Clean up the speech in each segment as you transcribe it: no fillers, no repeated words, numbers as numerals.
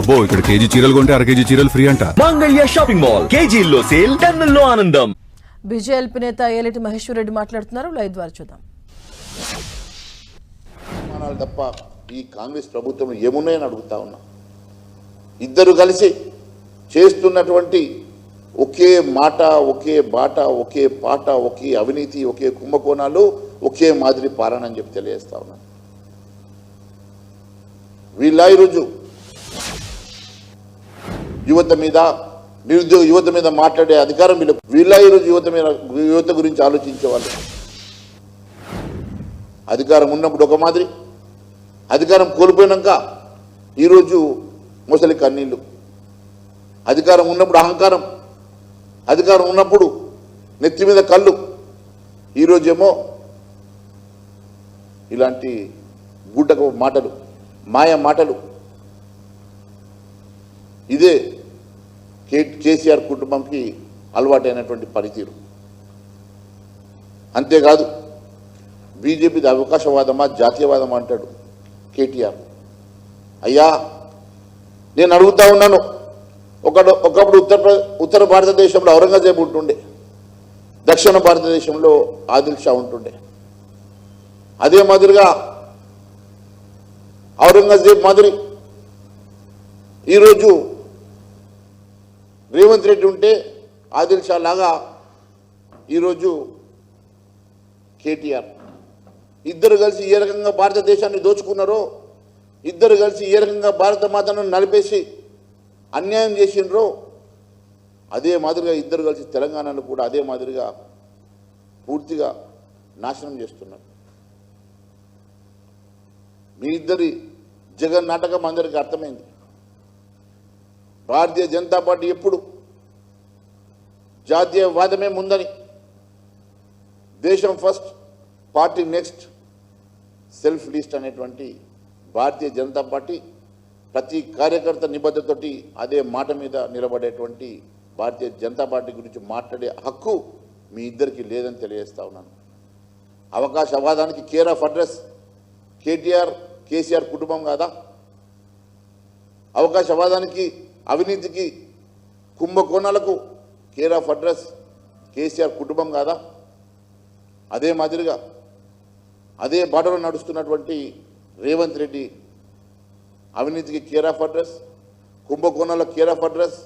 అబ్బో ఇక్కడ కేజీ చీరలు కొంటే అర కేజీ చీరలు ఫ్రీ అంట. మంగళ్య షాపింగ్ మాల్ కేజీల్లో సేల్, టన్నుల్లో ఆనందం. బీజేఎల్పీ నేత ఏలేటి మహేశ్వర్ రెడ్డి మాట్లాడుతున్నారు. లైవ్ ద్వారా చూద్దాం. తప్ప ఈ కాంగ్రెస్ ప్రభుత్వంలో ఏమున్నాయని అడుగుతా ఉన్నా. ఇద్దరు కలిసి చేస్తున్నటువంటి ఒకే మాట, ఒకే బాట, ఒకే పాట, ఒకే అవినీతి, ఒకే కుంభకోణాలు, ఒకే మాదిరి పాలన అని చెప్పి తెలియజేస్తా ఉన్నా. వీళ్ళ ఈరోజు యువత మీద, నిరుద్యోగ యువత మీద మాట్లాడే అధికారం వీళ్ళ ఈరోజు యువత గురించి ఆలోచించేవాళ్ళు. అధికారం ఉన్నప్పుడు ఒక మాదిరి, అధికారం కోల్పోయినాక ఈరోజు మొసలి కన్నీళ్ళు. అధికారం ఉన్నప్పుడు అహంకారం, అధికారం ఉన్నప్పుడు నెత్తి మీద కళ్ళు, ఈరోజేమో ఇలాంటి గుడ్డకు మాటలు, మాయ మాటలు. ఇదే కేసీఆర్ కుటుంబంకి అలవాటైనటువంటి పనితీరు. అంతేకాదు బీజేపీది అవకాశవాదమా జాతీయవాదమా అంటాడు కేటీఆర్. అయ్యా నేను అడుగుతా ఉన్నాను, ఒకప్పుడు ఉత్తర భారతదేశంలో ఔరంగజేబు ఉంటుండే, దక్షిణ భారతదేశంలో ఆదిల్ షా ఉంటుండే. అదే మాదిరిగా ఔరంగజేబ్ మాదిరి ఈరోజు రేవంత్ రెడ్డి ఉంటే ఆదిల్ షా లాగా ఈరోజు కేటీఆర్. ఇద్దరు కలిసి ఏ రకంగా భారతదేశాన్ని దోచుకున్నారో, ఇద్దరు కలిసి ఏ రకంగా భారత మాతను నలిపేసి అన్యాయం చేసిండ్రో, అదే మాదిరిగా ఇద్దరు కలిసి తెలంగాణను కూడా అదే మాదిరిగా పూర్తిగా నాశనం చేస్తున్నారు. మీ ఇద్దరి జగన్ నాటకం అందరికీ అర్థమైంది. భారతీయ జనతా పార్టీ ఎప్పుడు జాతీయవాదమే ముందని, దేశం first party next, self least అనేటువంటి భారతీయ జనతా పార్టీ ప్రతి కార్యకర్త నిబద్ధతతోటి అదే మాట మీద నిలబడేటువంటి భారతీయ జనతా పార్టీ గురించి మాట్లాడే హక్కు మీ ఇద్దరికి లేదని తెలియజేస్తా ఉన్నాను. అవకాశవాదానికి కేర్ ఆఫ్ అడ్రస్ కేసీఆర్ కుటుంబం కాదా? అవకాశవాదానికి, అవినీతికి, కుంభకోణాలకు కేర్ ఆఫ్ అడ్రస్ కేసీఆర్ కుటుంబం కాదా? అదే మాదిరిగా అదే బాటలో నడుస్తున్నటువంటి రేవంత్ రెడ్డి అవినీతికి కేర్ ఆఫ్ అడ్రస్, కుంభకోణాలకు కేర్ ఆఫ్ అడ్రస్,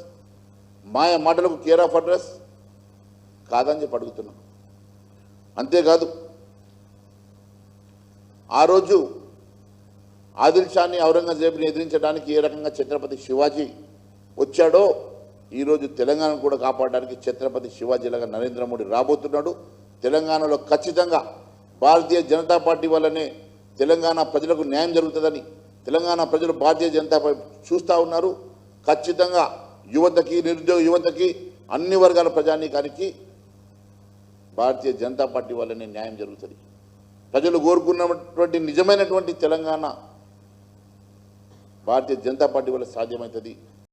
మాయ మాటలకు కేర్ ఆఫ్ అడ్రస్ కాదని చెప్పి అడుగుతున్నాం. అంతేకాదు ఆ రోజు ఆదిల్ షాని, ఔరంగజేబుని ఎదిరించడానికి ఏ రకంగా ఛత్రపతి శివాజీ వచ్చాడో, ఈరోజు తెలంగాణను కూడా కాపాడడానికి ఛత్రపతి శివాజీలాగా నరేంద్ర మోడీ రాబోతున్నాడు. తెలంగాణలో ఖచ్చితంగా భారతీయ జనతా పార్టీ వల్లనే తెలంగాణ ప్రజలకు న్యాయం జరుగుతుందని తెలంగాణ ప్రజలు భారతీయ జనతా పార్టీ చూస్తూ ఉన్నారు. ఖచ్చితంగా యువతకి, నిరుద్యోగ యువతకి, అన్ని వర్గాల ప్రజానీకానికి భారతీయ జనతా పార్టీ వల్లనే న్యాయం జరుగుతుంది. ప్రజలు కోరుకున్నటువంటి నిజమైనటువంటి తెలంగాణ భారతీయ జనతా పార్టీ వల్ల సాధ్యమవుతుంది.